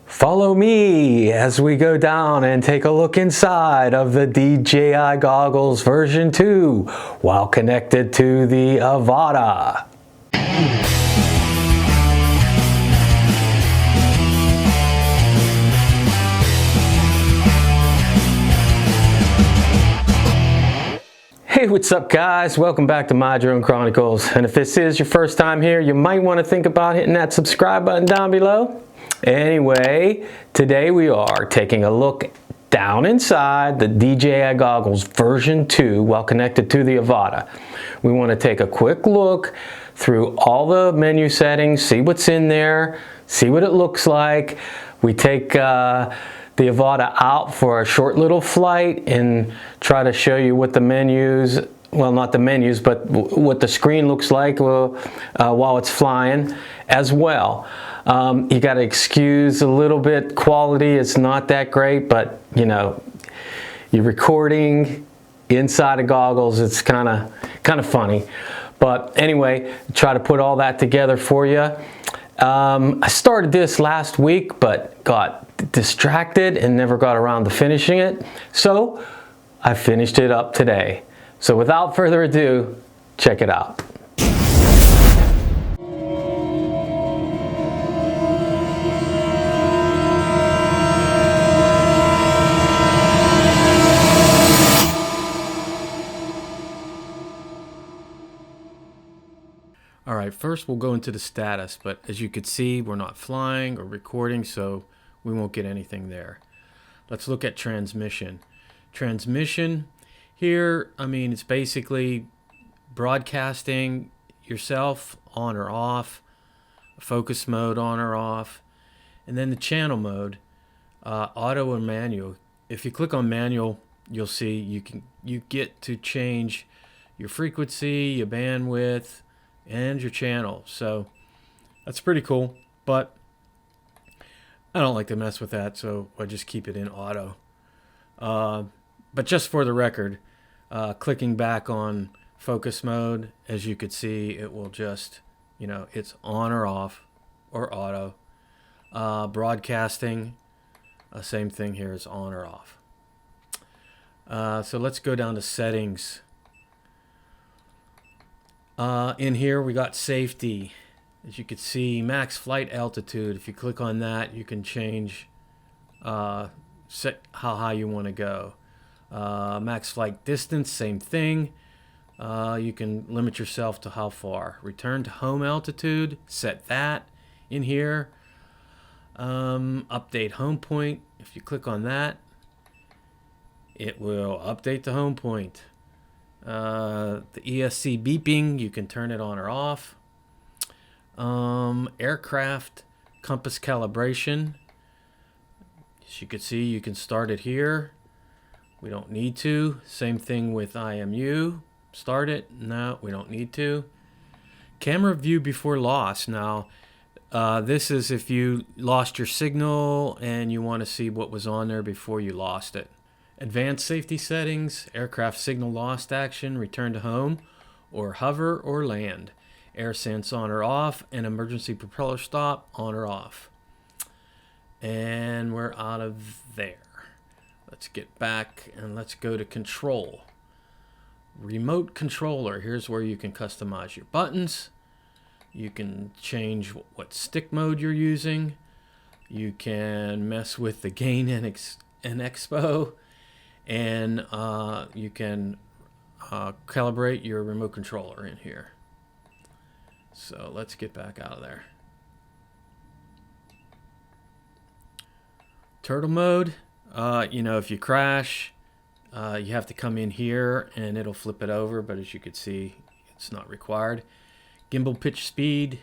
Follow me as we go down and take a look inside of the DJI goggles version 2 while connected to the Avata. Hey, what's up guys? Welcome back to My Drone Chronicles. And if this is your first time here, you might want to think about hitting that subscribe button down below. Anyway, today we are taking a look down inside the DJI goggles version 2 while connected to the Avata. We want to take a quick look through all the menu settings, see what's in there, see what it looks like. We take the Avata out for a short little flight and try to show you what the menus, well, not the menus, but what the screen looks like while it's flying as well. You got to excuse a little bit, quality is not that great, but you know, you're recording inside of goggles, it's kind of funny. But anyway, try to put all that together for you. I started this last week, but got distracted and never got around to finishing it. So I finished it up today. So without further ado, check it out. All right, first we'll go into the status, but as you can see, we're not flying or recording, so we won't get anything there. Let's look at transmission. Transmission here, I mean, it's basically broadcasting yourself on or off, focus mode on or off, and then the channel mode, auto or manual. If you click on manual, you'll see you get to change your frequency, your bandwidth, and your channel. So that's pretty cool, but I don't like to mess with that, so I just keep it in auto. But just for the record, clicking back on focus mode, as you could see, it will just, you know, it's on or off or auto. Broadcasting, same thing here, is on or off. So let's go down to settings. In here we got safety. As you can see, max flight altitude. If you click on that, you can change set how high you want to go. Max flight distance, same thing. You can limit yourself to how far. Return to home altitude, set that in here. Update home point. If you click on that, it will update the home point. The ESC beeping, you can turn it on or off. Aircraft compass calibration, as you can see, you can start it here. We don't need to. Same thing with IMU. Start it. No, we don't need to. Camera view before loss. Now, this is if you lost your signal and you want to see what was on there before you lost it. Advanced safety settings, aircraft signal lost action, return to home, or hover or land. Air sense on or off, and emergency propeller stop on or off. And we're out of there. Let's get back and let's go to control. Remote controller, here's where you can customize your buttons. You can change what stick mode you're using. You can mess with the gain and expo. And you can calibrate your remote controller in here. So let's get back out of there. Turtle mode, you know, if you crash, you have to come in here and it'll flip it over, but as you can see, it's not required. Gimbal pitch speed,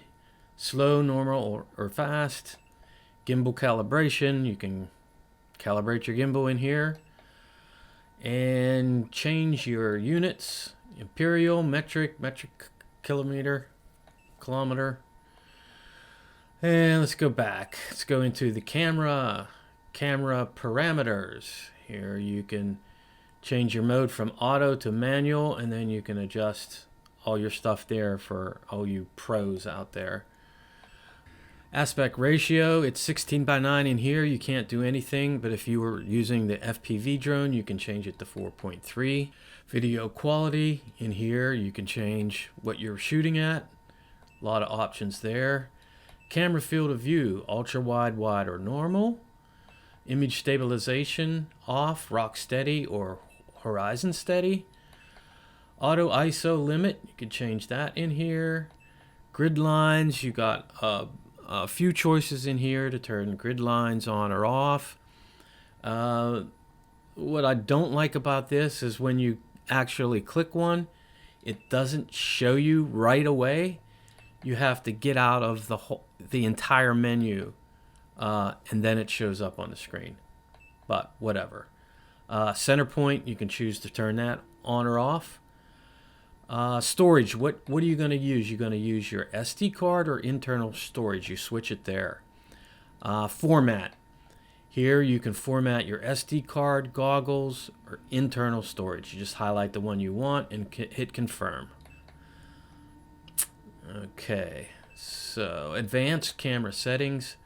slow, normal, or fast. Gimbal calibration, you can calibrate your gimbal in here. And change your units, imperial, metric kilometer, kilometer. And let's go back. Let's go into the camera parameters. Here you can change your mode from auto to manual, and then you can adjust all your stuff there for all you pros out there. Aspect ratio, it's 16:9 in here. You can't do anything, but if you were using the FPV drone, you can change it to 4.3. Video quality, in here you can change what you're shooting at. A lot of options there. Camera field of view, ultra wide, wide, or normal. Image stabilization, off, rock steady, or horizon steady. Auto ISO limit, you can change that in here. Grid lines, you got a few choices in here to turn grid lines on or off. What I don't like about this is when you actually click one, it doesn't show you right away. You have to get out of the entire menu, and then it shows up on the screen. But whatever. Center point, you can choose to turn that on or off. Storage, what are you going to use? You're going to use your SD card or internal storage. You switch it there. Format. Here you can format your SD card, goggles, or internal storage. You just highlight the one you want and hit confirm. Okay, so advanced camera settings.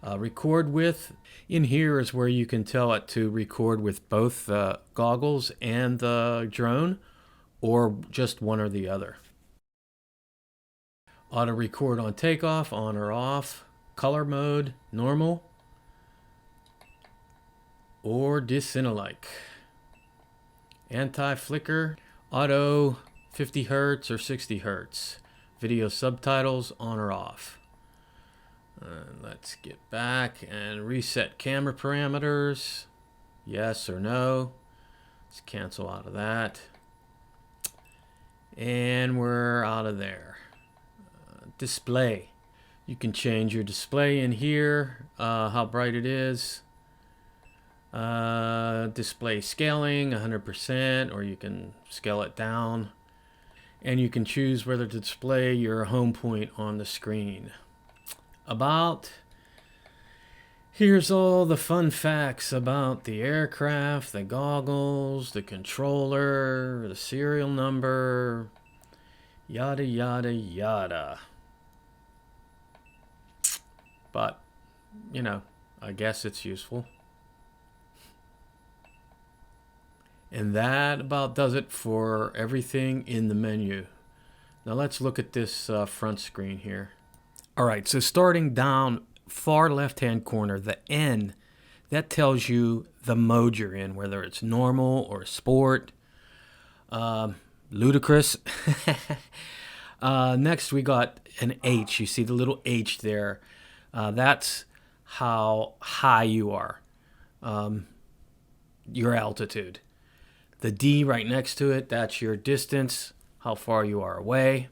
Record with. In here is where you can tell it to record with both the goggles and the drone, or just one or the other. Auto record on takeoff, on or off. Color mode, normal. Or disinalike. Anti-flicker, auto 50 Hertz or 60 Hertz. Video subtitles, on or off. Let's get back and reset camera parameters. Yes or no. Let's cancel out of that. And we're out of there. Display. You can change your display in here, how bright it is. Display scaling 100%, or you can scale it down. And you can choose whether to display your home point on the screen. About. Here's all the fun facts about the aircraft, the goggles, the controller, the serial number, yada yada yada. But, you know, I guess it's useful. And that about does it for everything in the menu. Now let's look at this front screen here. All right, so starting down far left-hand corner, the N, that tells you the mode you're in, whether it's normal or sport, ludicrous. Next, we got an H. You see the little H there. That's how high you are, your altitude. The D right next to it, that's your distance, how far you are away.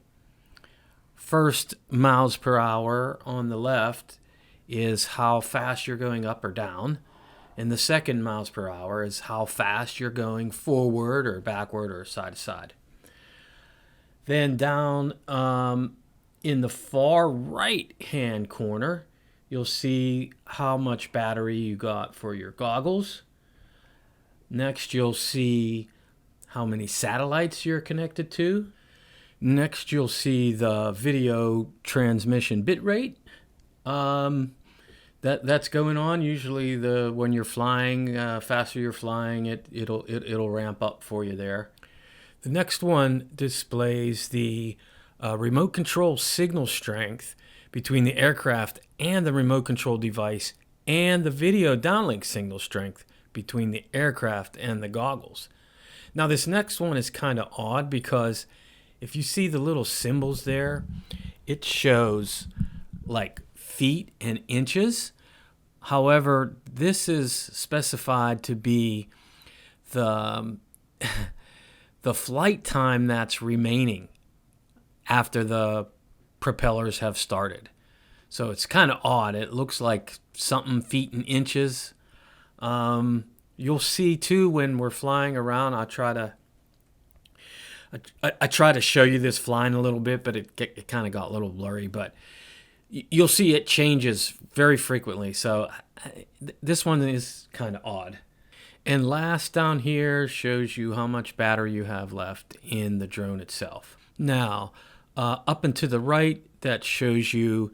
First miles per hour on the left is how fast you're going up or down. And the second miles per hour is how fast you're going forward or backward or side to side. Then down in the far right hand corner, you'll see how much battery you got for your goggles. Next, you'll see how many satellites you're connected to. Next, you'll see the video transmission bitrate. That's going on. Usually, when you're flying, faster you're flying, it'll ramp up for you there. The next one displays the remote control signal strength between the aircraft and the remote control device, and the video downlink signal strength between the aircraft and the goggles. Now this next one is kind of odd because if you see the little symbols there, it shows like feet and inches. However, this is specified to be the flight time that's remaining after the propellers have started. So it's kind of odd. It looks like something feet and inches. You'll see too when we're flying around. I try to show you this flying a little bit, but it kind of got a little blurry. But you'll see it changes very frequently. So this one is kind of odd. And last down here shows you how much battery you have left in the drone itself. Now, up and to the right, that shows you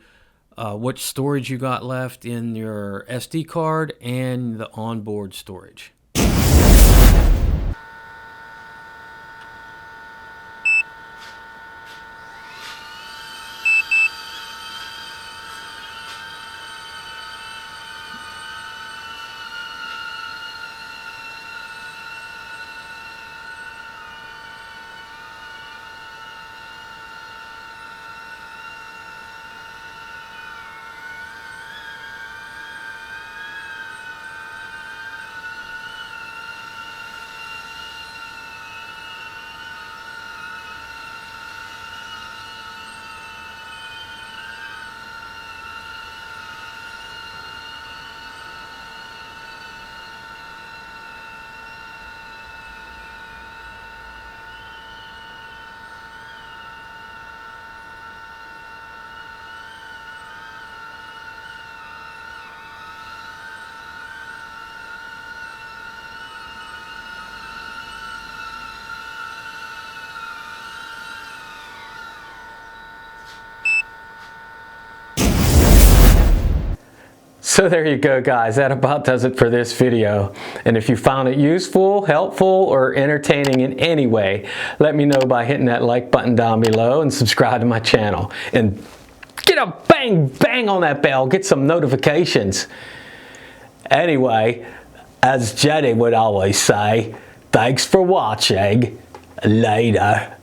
what storage you got left in your SD card and the onboard storage. So there you go, guys. That about does it for this video. And if you found it useful, helpful, or entertaining in any way, let me know by hitting that like button down below and subscribe to my channel. And get a bang, bang on that bell. Get some notifications. Anyway, as Jetty would always say, thanks for watching. Later.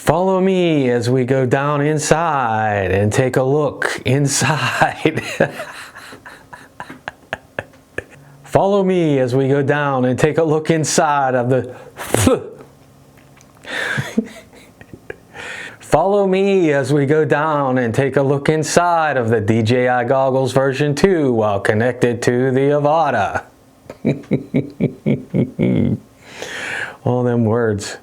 Follow me as we go down inside and take a look inside. Follow me as we go down and take a look inside of the... Follow me as we go down and take a look inside of the DJI Goggles version 2 while connected to the Avata. All them words.